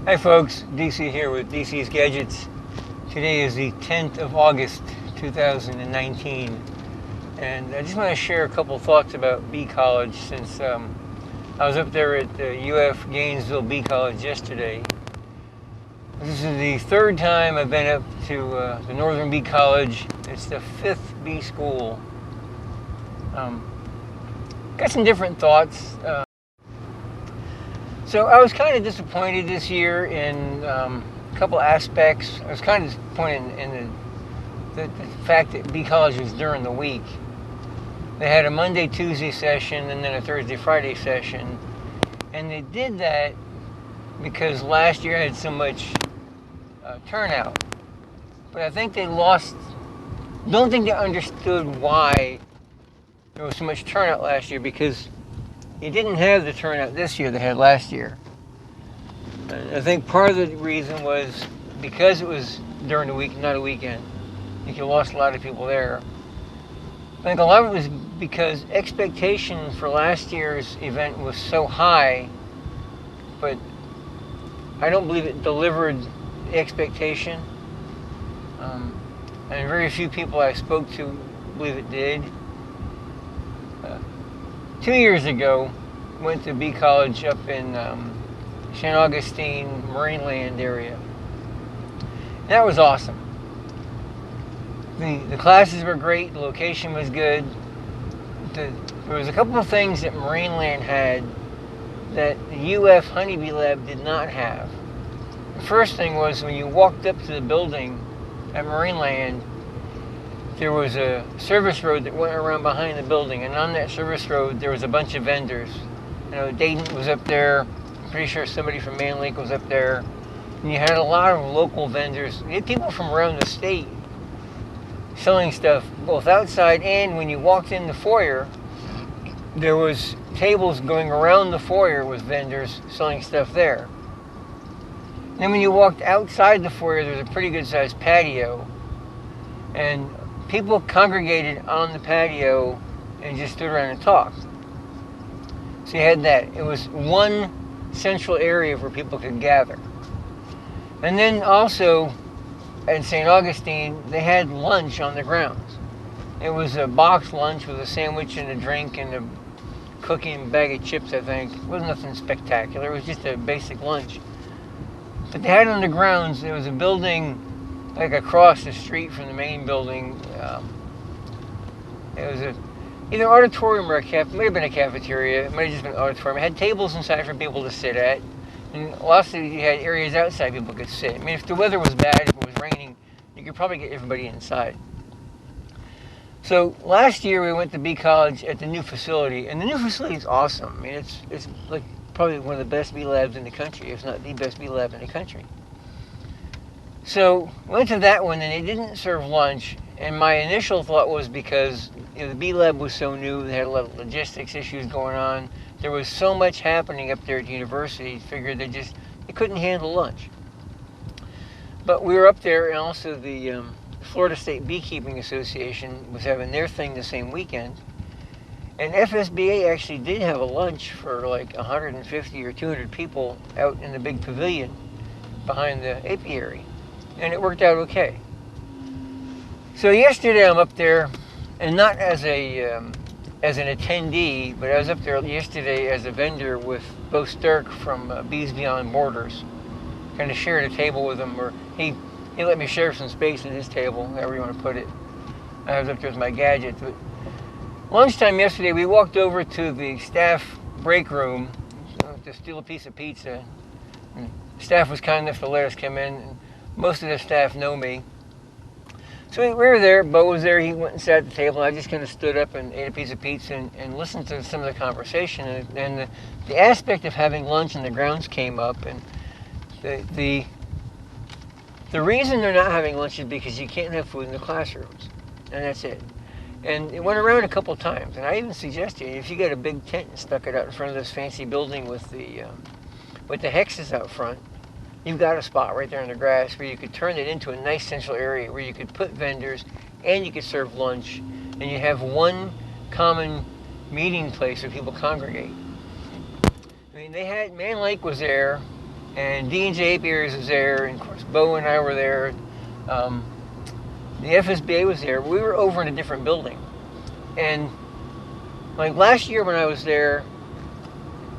Hi folks, DC here with DC's Gadgets. Today is the 10th of August 2019, and I just want to share a couple thoughts about Bee College since I was up there at UF Gainesville Bee College yesterday. This is the third time I've been up to the Northern Bee College. It's the fifth bee school. Got some different thoughts. So I was kind of disappointed this year in a couple aspects. I was kind of disappointed in the fact that Bee College was during the week. They had a Monday, Tuesday session and then a Thursday, Friday session. And they did that because last year I had so much turnout. But I think don't think they understood why there was so much turnout last year, because you didn't have the turnout this year they had last year. And I think part of the reason was because it was during the week, not a weekend. I think you lost a lot of people there. I think a lot of it was because expectation for last year's event was so high, but I don't believe it delivered the expectation. And very few people I spoke to believe it did. 2 years ago, went to Bee College up in St. Augustine, Marineland area. That was awesome. The classes were great, the location was good. There was a couple of things that Marineland had that the UF Honeybee Lab did not have. The first thing was when you walked up to the building at Marineland, there was a service road that went around behind the building, and on that service road there was a bunch of vendors. You know, Dayton was up there. I'm pretty sure somebody from Manlake was up there. And you had a lot of local vendors. You had people from around the state selling stuff both outside and when you walked in the foyer. There was tables going around the foyer with vendors selling stuff there. Then when you walked outside the foyer, there was a pretty good sized patio. And people congregated on the patio and just stood around and talked. So you had that. It was one central area where people could gather. And then also in St. Augustine, they had lunch on the grounds. It was a boxed lunch with a sandwich and a drink and a cookie and bag of chips, I think. It wasn't nothing spectacular. It was just a basic lunch. But they had on the grounds, there was a building like across the street from the main building. It was either auditorium or a it might have been a cafeteria. It might have just been an auditorium. It had tables inside for people to sit at, and also you had areas outside people could sit. I mean, if the weather was bad, if it was raining, you could probably get everybody inside. So last year we went to Bee College at the new facility, and the new facility is awesome. I mean, it's like probably one of the best bee labs in the country, if not the best bee lab in the country. So went to that one, and they didn't serve lunch. And my initial thought was because the bee lab was so new, they had a lot of logistics issues going on. There was so much happening up there at the university. Figured they couldn't handle lunch. But we were up there, and also the Florida State Beekeeping Association was having their thing the same weekend. And FSBA actually did have a lunch for like 150 or 200 people out in the big pavilion behind the apiary. And it worked out okay. So yesterday I'm up there, and not as an attendee, but I was up there yesterday as a vendor with Bo Sturck from Bees Beyond Borders. Kind of shared a table with him, or he let me share some space in his table, however you want to put it. I was up there with my gadgets. But lunchtime yesterday, we walked over to the staff break room to steal a piece of pizza. And staff was kind enough to let us come in. And most of the staff know me. So we were there, Bo was there, he went and sat at the table, and I just kind of stood up and ate a piece of pizza and listened to some of the conversation. And the aspect of having lunch in the grounds came up, and the reason they're not having lunch is because you can't have food in the classrooms, and that's it. And it went around a couple times, and I even suggested if you got a big tent and stuck it out in front of this fancy building with the hexes out front, you've got a spot right there in the grass where you could turn it into a nice central area where you could put vendors and you could serve lunch, and you have one common meeting place where people congregate. I mean, they had, Man Lake was there, and D&J Apiaries was there, and of course Bo and I were there. The FSBA was there. We were over in a different building, and like last year when I was there,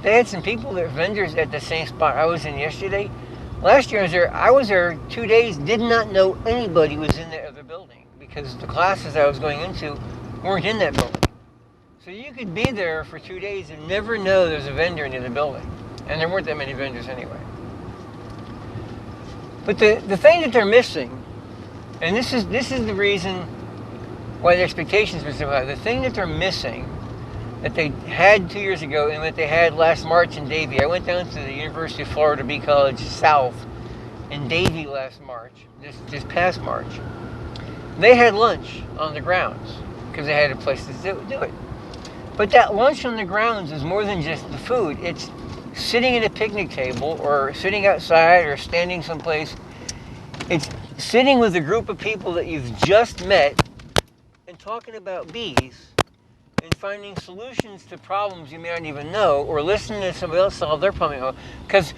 they had some people that were vendors at the same spot I was in yesterday. Last year I was there 2 days, did not know anybody was in that other building because the classes I was going into weren't in that building. So you could be there for 2 days and never know there's a vendor in the other building. And there weren't that many vendors anyway. But the thing that they're missing, and this is the reason why the expectations were so high, the thing that they're missing that they had 2 years ago and that they had last March in Davie. I went down to the University of Florida Bee College South in Davie last March, this past March. They had lunch on the grounds because they had a place to do it. But that lunch on the grounds is more than just the food. It's sitting at a picnic table or sitting outside or standing someplace. It's sitting with a group of people that you've just met and talking about bees and finding solutions to problems you may not even know, or listening to somebody else solve their problem. Because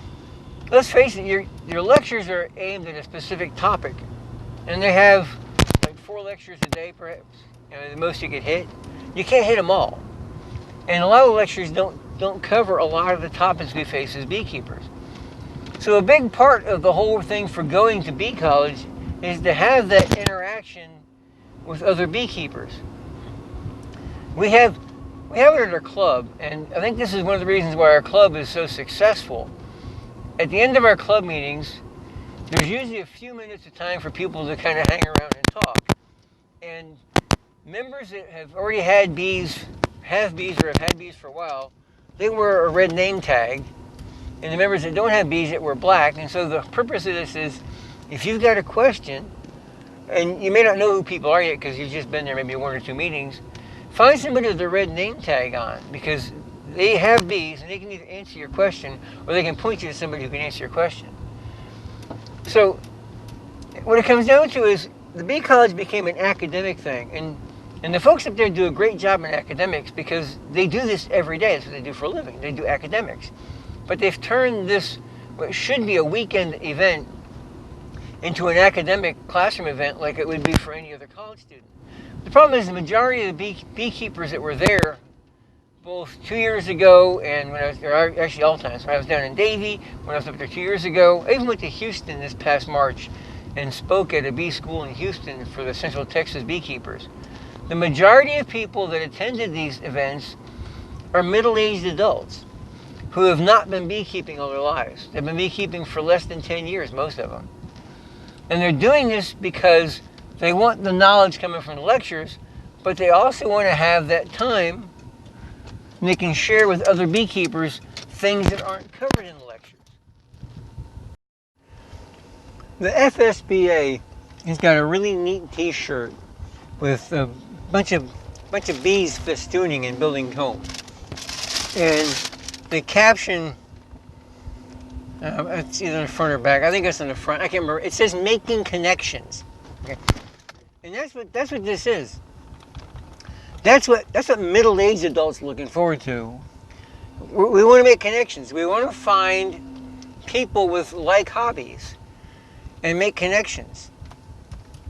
let's face it, your lectures are aimed at a specific topic, and they have like 4 lectures a day, perhaps. The most you could hit. You can't hit them all, and a lot of lectures don't cover a lot of the topics we face as beekeepers. So a big part of the whole thing for going to bee college is to have that interaction with other beekeepers. We have it at our club, and I think this is one of the reasons why our club is so successful. At the end of our club meetings, there's usually a few minutes of time for people to kind of hang around and talk. And members that have already had bees, have bees, or have had bees for a while, they wear a red name tag. And the members that don't have bees that wear black. And so the purpose of this is, if you've got a question, and you may not know who people are yet because you've just been there maybe 1 or 2 meetings, find somebody with a red name tag on, because they have bees and they can either answer your question or they can point you to somebody who can answer your question. So what it comes down to is the bee college became an academic thing, and the folks up there do a great job in academics because they do this every day. That's what they do for a living. They do academics. But they've turned this, what should be a weekend event, into an academic classroom event like it would be for any other college student. The problem is the majority of the beekeepers that were there, both 2 years ago and when I was, or actually all times, when I was down in Davie, when I was up there 2 years ago, I even went to Houston this past March and spoke at a bee school in Houston for the Central Texas beekeepers. The majority of people that attended these events are middle-aged adults who have not been beekeeping all their lives. They've been beekeeping for less than 10 years, most of them. And they're doing this because they want the knowledge coming from the lectures, but they also want to have that time and they can share with other beekeepers things that aren't covered in the lectures. The FSBA has got a really neat t-shirt with a bunch of bees festooning and building homes. And the caption, it's either in the front or back. I think it's in the front. I can't remember. It says "Making Connections." Okay. And that's what this is. That's what middle-aged adults are looking forward to. We want to make connections. We want to find people with like hobbies and make connections.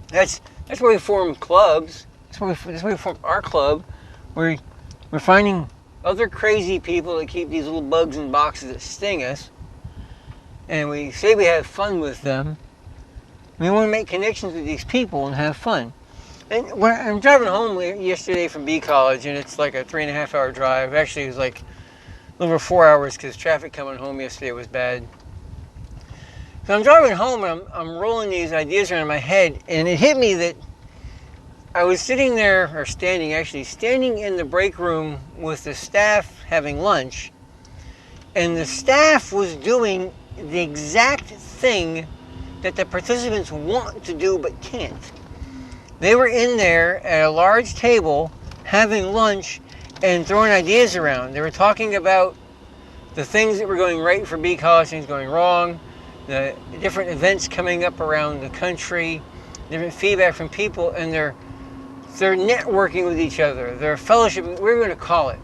That's where we form clubs. That's where we form our club. We're finding other crazy people that keep these little bugs in boxes that sting us, and we say we have fun with them. We want to make connections with these people and have fun. And when I'm driving home yesterday from Bee College, and it's like a 3.5 hour drive. Actually, it was like a little over 4 hours because traffic coming home yesterday was bad. So I'm driving home and I'm rolling these ideas around in my head, and it hit me that I was sitting there, or standing in the break room with the staff having lunch, and the staff was doing the exact thing that the participants want to do but can't. They were in there at a large table having lunch and throwing ideas around. They were talking about the things that were going right for Bee College, things going wrong, the different events coming up around the country, different feedback from people, and they're networking with each other. They're fellowship, we're going to call it.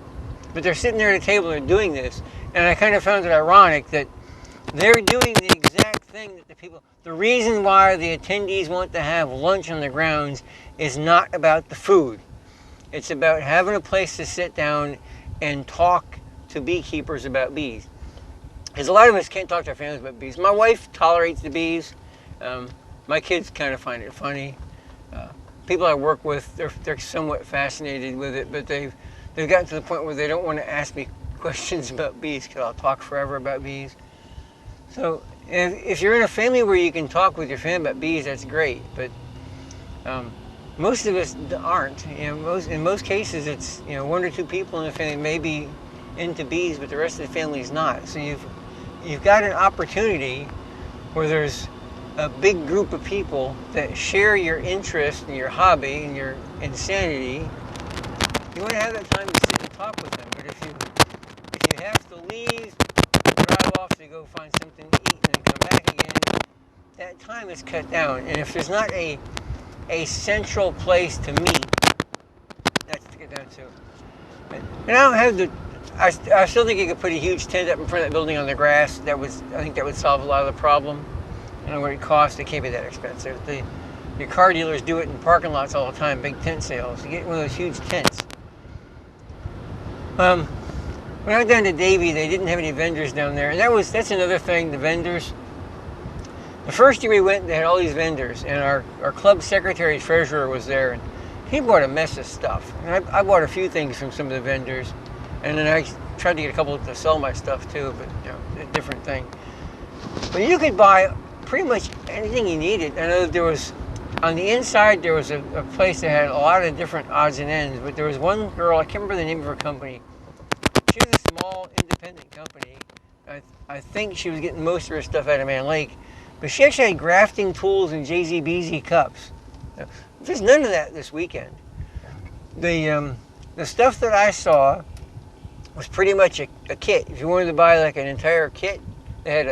But they're sitting there at a table and they're doing this. And I kind of found it ironic that They're doing the exact thing that the reason why the attendees want to have lunch on the grounds is not about the food. It's about having a place to sit down and talk to beekeepers about bees. Because a lot of us can't talk to our families about bees. My wife tolerates the bees. My kids kind of find it funny. People I work with, they're somewhat fascinated with it, but they've gotten to the point where they don't want to ask me questions about bees because I'll talk forever about bees. So if you're in a family where you can talk with your family about bees, that's great. But most of us aren't. In most cases, it's one or two people in the family may be into bees, but the rest of the family is not. So you've got an opportunity where there's a big group of people that share your interest and your hobby and your insanity. You want to have that time to sit and talk with them. But if you have to leave, drive off to go find something to eat and then come back again, that time is cut down. And if there's not a central place to meet, that's to get down to. And I don't have I still think you could put a huge tent up in front of that building on the grass. I think that would solve a lot of the problem. I don't know what it costs. It can't be that expensive. Your car dealers do it in parking lots all the time, big tent sales. You get one of those huge tents. When I went down to Davie, they didn't have any vendors down there. And that's another thing, the vendors. The first year we went, they had all these vendors. And our club secretary treasurer was there. And he bought a mess of stuff. And I bought a few things from some of the vendors. And then I tried to get a couple to sell my stuff too, but a different thing. But you could buy pretty much anything you needed. I know there was, on the inside, there was a place that had a lot of different odds and ends, but there was one girl, I can't remember the name of her company. She was a small, independent company. I think she was getting most of her stuff out of Man Lake, but she actually had grafting tools and JZBZ cups. There's none of that this weekend. The stuff that I saw was pretty much a kit. If you wanted to buy like an entire kit, they had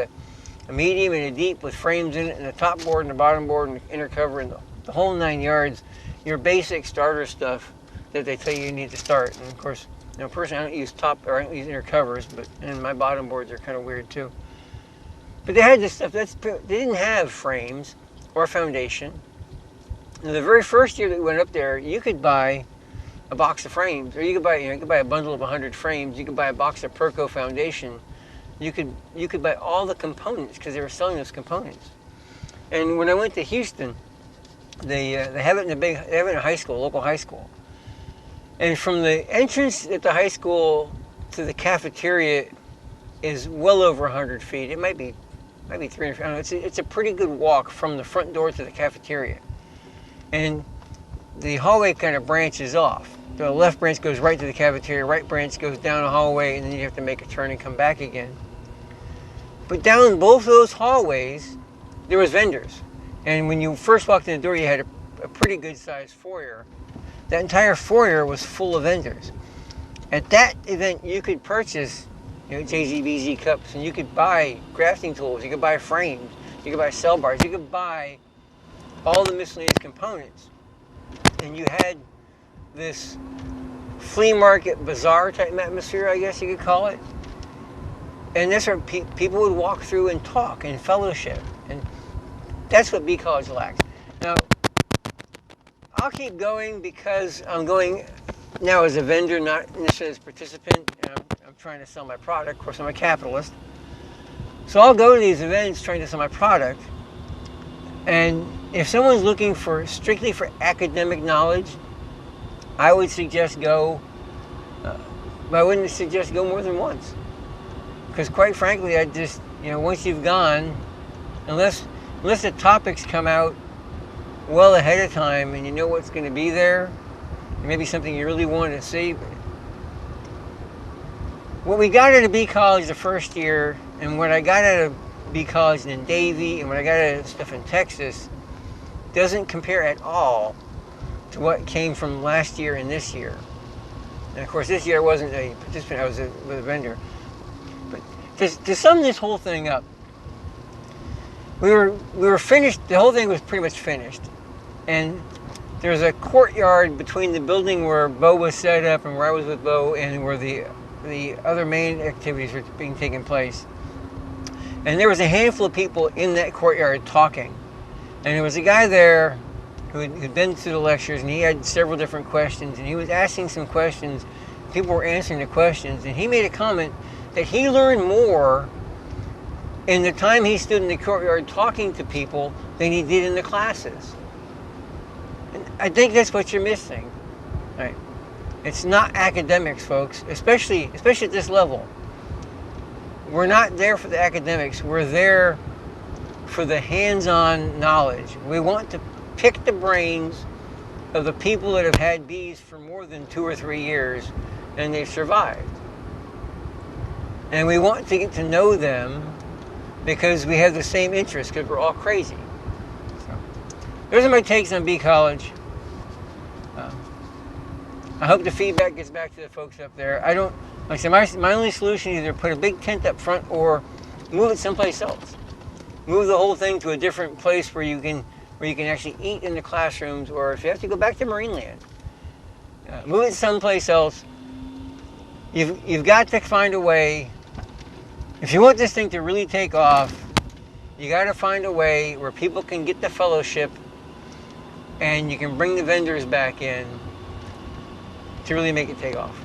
a medium and a deep with frames in it, and a top board and a bottom board and inner cover and the whole 9 yards. Your basic starter stuff that they tell you need to start. And of course, personally, I don't use I don't use inner covers, and my bottom boards are kind of weird too. But they had this stuff. They didn't have frames or foundation. And the very first year that we went up there, you could buy a box of frames, or you could buy a bundle of 100 frames. You could buy a box of Perco foundation. You could buy all the components because they were selling those components. And when I went to Houston, they have it in they have it in a high school, local high school. And from the entrance at the high school to the cafeteria is well over 100 feet. It might be 300 feet. I don't know. It's a pretty good walk from the front door to the cafeteria. And the hallway kind of branches off. The left branch goes right to the cafeteria, right branch goes down a hallway, and then you have to make a turn and come back again. But down both those hallways, there was vendors. And when you first walked in the door, you had a pretty good sized foyer. That entire foyer was full of vendors. At that event, you could purchase JZBZ cups, and you could buy grafting tools, you could buy frames, you could buy cell bars, you could buy all the miscellaneous components. And you had this flea market bazaar type atmosphere, I guess you could call it. And that's where people would walk through and talk and fellowship. And that's what Bee College lacks. Now, I'll keep going because I'm going now as a vendor, not necessarily as a participant. And I'm trying to sell my product. Of course, I'm a capitalist. So I'll go to these events trying to sell my product. And if someone's looking strictly for academic knowledge, I would suggest go, but I wouldn't suggest go more than once. Because quite frankly, I just, once you've gone, unless the topics come out well ahead of time and you know what's going to be there, and maybe something you really want to see. What we got out of Bee College the first year, and what I got out of Bee College in Davie, and what I got out of stuff in Texas, doesn't compare at all to what came from last year and this year. And of course, this year I wasn't a participant, I was with a vendor. But to sum this whole thing up, we were finished, the whole thing was pretty much finished. And there's a courtyard between the building where Bo was set up and where I was with Bo and where the other main activities were being taken place. And there was a handful of people in that courtyard talking. And there was a guy there who'd been to the lectures, and he had several different questions, and he was asking some questions. People were answering the questions, and he made a comment that he learned more in the time he stood in the courtyard talking to people than he did in the classes. And I think that's what you're missing. Right? It's not academics, folks, especially at this level. We're not there for the academics. We're there for the hands-on knowledge. We want to pick the brains of the people that have had bees for more than 2 or 3 years and they've survived. And we want to get to know them because we have the same interests, because we're all crazy. So, those are my takes on Bee College. I hope the feedback gets back to the folks up there. Like I said, my only solution is either put a big tent up front or move it someplace else. Move the whole thing to a different place where you can actually eat in the classrooms, or if you have to go back to Marineland, move it someplace else. You've got to find a way. If you want this thing to really take off, you got to find a way where people can get the fellowship and you can bring the vendors back in to really make it take off.